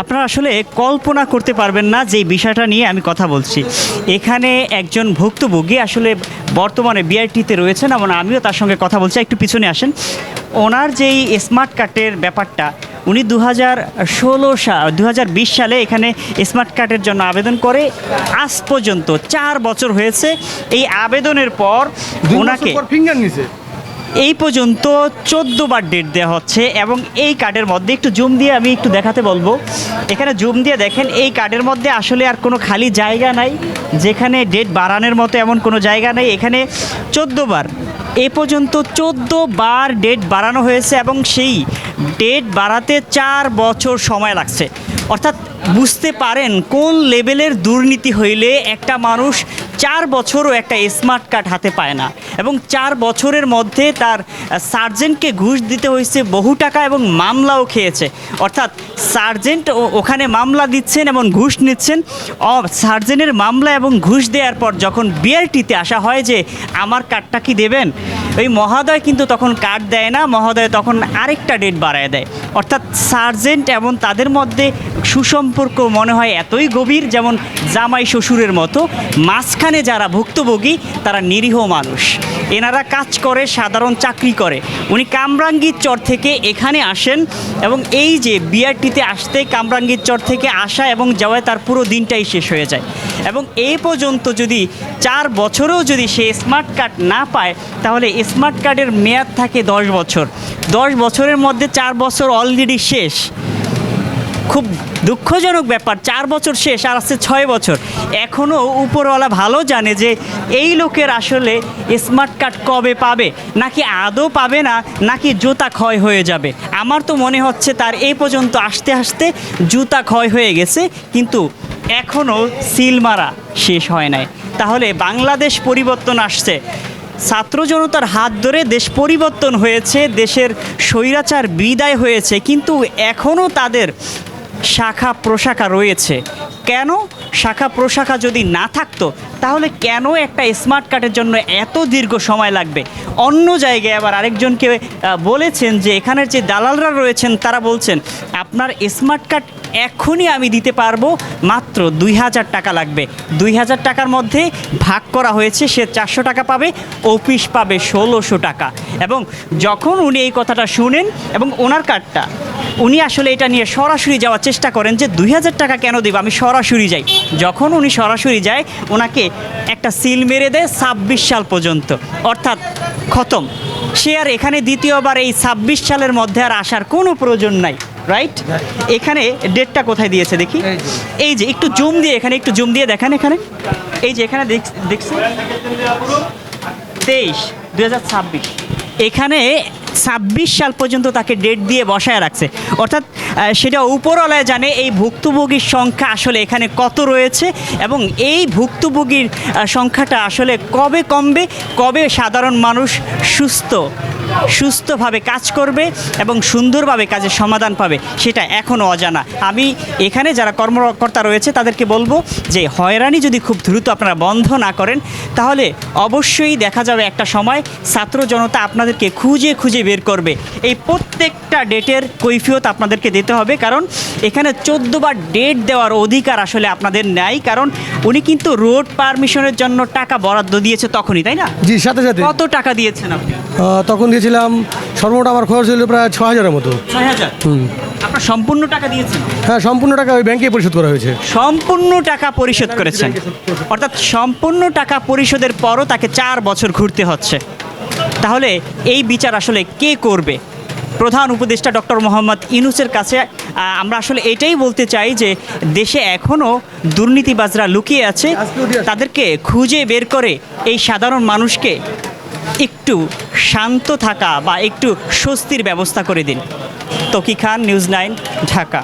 আপনারা আসলে কল্পনা করতে পারবেন না যে বিষয়টা নিয়ে আমি কথা বলছি। এখানে একজন ভুক্তভোগী আসলে বর্তমানে বিআরটিতে রয়েছেন এবং আমিও তার সঙ্গে কথা বলছি। একটু পিছনে আসেন। ওনার যেই স্মার্ট কার্ডের ব্যাপারটা, উনি 2020 সালে এখানে স্মার্ট কার্ডের জন্য আবেদন করে আজ পর্যন্ত 4 বছর হয়েছে। এই আবেদনের পর ওনাকে ফিঙ্গার নিছে এই পর্যন্ত 14 বার ডেট দেওয়া হচ্ছে এবং এই কার্ডের মধ্যে একটু জুম দিয়ে আমি একটু দেখাতে বলবো। এখানে জুম দিয়ে দেখেন, এই কার্ডের মধ্যে আসলে আর কোনো খালি জায়গা নাই যেখানে ডেট বাড়ানোর মতো, এমন কোনো জায়গা নেই। এখানে 14 বার, এ পর্যন্ত 14 বার ডেট বাড়ানো হয়েছে এবং সেই ডেট বাড়াতে 4 বছর সময় লাগছে। অর্থাৎ বুঝতে পারেন কোন লেভেলের দুর্নীতি হইলে একটা মানুষ 4 বছরও একটা স্মার্ট কার্ড হাতে পায় না, এবং 4 বছরের মধ্যে তার সার্জেন্টকে ঘুষ দিতে হয়েছে বহু টাকা এবং মামলাও খেয়েছে। অর্থাৎ সার্জেন্ট ওখানে মামলা দিচ্ছেন এবং ঘুষ নিচ্ছেন। সার্জেন্টের মামলা এবং ঘুষ দেওয়ার পর যখন বিআরটিতে আসা হয় যে আমার কার্ডটা কি দেবেন, ওই মহোদয় কিন্তু তখন কার্ড দেয় না, মহোদয় তখন আরেকটা ডেট বাড়ায় দেয়। অর্থাৎ সার্জেন্ট এবং তাদের মধ্যে সুসম্পর্ক মনে হয় এতই গভীর, যেমন জামাই শ্বশুরের মতো। মাঝখানে যারা ভুক্তভোগী তারা নিরীহ মানুষ, এনারা কাজ করে, সাধারণ চাকরি করে। উনি কামরাঙ্গীর চর থেকে এখানে আসেন এবং এই যে বিআরটিতে আসতে কামরাঙ্গীর চর থেকে আসা এবং যাওয়ায় তার পুরো দিনটাই শেষ হয়ে যায়। এবং এই পর্যন্ত যদি 4 বছরেও যদি সে স্মার্ট কার্ড না পায়, তাহলে স্মার্ট কার্ডের মেয়াদ থাকে 10 বছর। 10 বছরের মধ্যে 4 বছর অলরেডি শেষ। খুব দুঃখজনক ব্যাপার, 4 বছর শেষ আর আছে 6 বছর। এখনও উপরওয়ালা ভালো জানে যে এই লোকের আসলে স্মার্ট কার্ড কবে পাবে, নাকি আদৌ পাবে না, নাকি জুতা ক্ষয় হয়ে যাবে। আমার তো মনে হচ্ছে তার এই পর্যন্ত আসতে আসতে জুতা ক্ষয় হয়ে গেছে, কিন্তু এখনও সিল মারা শেষ হয় নাই। তাহলে বাংলাদেশ পরিবর্তন আসছে, ছাত্র জনতার হাত ধরে দেশ পরিবর্তন হয়েছে, দেশের স্বৈরাচার বিদায় হয়েছে, কিন্তু এখনও তাদের শাখা প্রশাখা রয়েছে। কেন শাখা প্রশাখা যদি না থাকতো, তাহলে কেন একটা স্মার্ট কার্ডের জন্য এত দীর্ঘ সময় লাগবে? অন্য জায়গায় আবার আরেকজনকে বলেছেন যে এখানের যে দালালরা রয়েছেন তারা বলছেন আপনার স্মার্ট কার্ড এখনই আমি দিতে পারবো, মাত্র 2000 টাকা লাগবে। 2000 টাকার মধ্যে ভাগ করা হয়েছে, সে 400 টাকা পাবে, অফিস পাবে 1600 টাকা। এবং যখন উনি এই কথাটা শুনেন এবং ওনার কার্ডটা, উনি আসলে এটা নিয়ে সরাসরি যাওয়ার চেষ্টা করেন যে 2000 টাকা কেন দেব, আমি সরাসরি যাই। যখন উনি সরাসরি যায়, ওনাকে একটা সিল মেরে দেয় 26 সাল পর্যন্ত, অর্থাৎ খতম। সে আর এখানে দ্বিতীয়বার এই 26 সালের মধ্যে আর আসার কোনো প্রয়োজন নাই, রাইট? এখানে ডেটটা কোথায় দিয়েছে দেখি, এই যে একটু জুম দিয়ে, এখানে একটু জুম দিয়ে দেখেন, এখানে এই যে এখানে দেখছি 23/2026, এখানে 26 সাল পর্যন্ত তাকে ডেট দিয়ে বসায় রাখছে। অর্থাৎ সেটা উপরওয়ালায় জানে এই ভুক্তভোগীর সংখ্যা আসলে এখানে কত রয়েছে এবং এই ভুক্তভোগীর সংখ্যাটা আসলে কবে কমবে, কবে সাধারণ মানুষ সুস্থভাবে কাজ করবে এবং সুন্দরভাবে কাজের সমাধান পাবে, সেটা এখনও অজানা। আমি এখানে যারা কর্মকর্তা রয়েছে তাদেরকে বলবো যে হয়রানি যদি খুব দ্রুত আপনারা বন্ধ না করেন, তাহলে অবশ্যই দেখা যাবে একটা সময় ছাত্র জনতা আপনাদেরকে খুঁজে খুঁজে বের করবে। এই প্রত্যেকটা ডেটের কৈফিয়ত আপনাদেরকে দিতে হবে, কারণ এখানে 14 বার ডেট দেওয়ার অধিকার আসলে আপনাদের নাই। কারণ উনি কিন্তু রোড পারমিশনের জন্য টাকা বরাদ্দ দিয়েছে তখনই, তাই না? জি, সাথে সাথে। কত টাকা দিয়েছেন আপনি? তখন দিয়েছিলাম সর্বমোট আমার খরচ হলো প্রায় 6000-এর মতো। 6000? আপনার সম্পূর্ণ টাকা দিয়েছেন? হ্যাঁ, সম্পূর্ণ টাকা ওই ব্যাংকে পরিশোধ করা হয়েছে। সম্পূর্ণ টাকা পরিশোধ করেছেন, অর্থাৎ সম্পূর্ণ টাকা পরিশোধের পরও তাকে 4 বছর ঘুরতে হচ্ছে। তাহলে এই বিচার আসলে কে করবে? প্রধান উপদেষ্টা ডক্টর মোহাম্মদ ইউনূসের কাছে আমরা আসলে এটাই বলতে চাই যে দেশে এখনও দুর্নীতিবাজরা লুকিয়ে আছে, তাদেরকে খুঁজে বের করে এই সাধারণ মানুষকে একটু শান্ত থাকা বা একটু স্বস্তির ব্যবস্থা করে দিন। তকি খান, নিউজ 9, ঢাকা।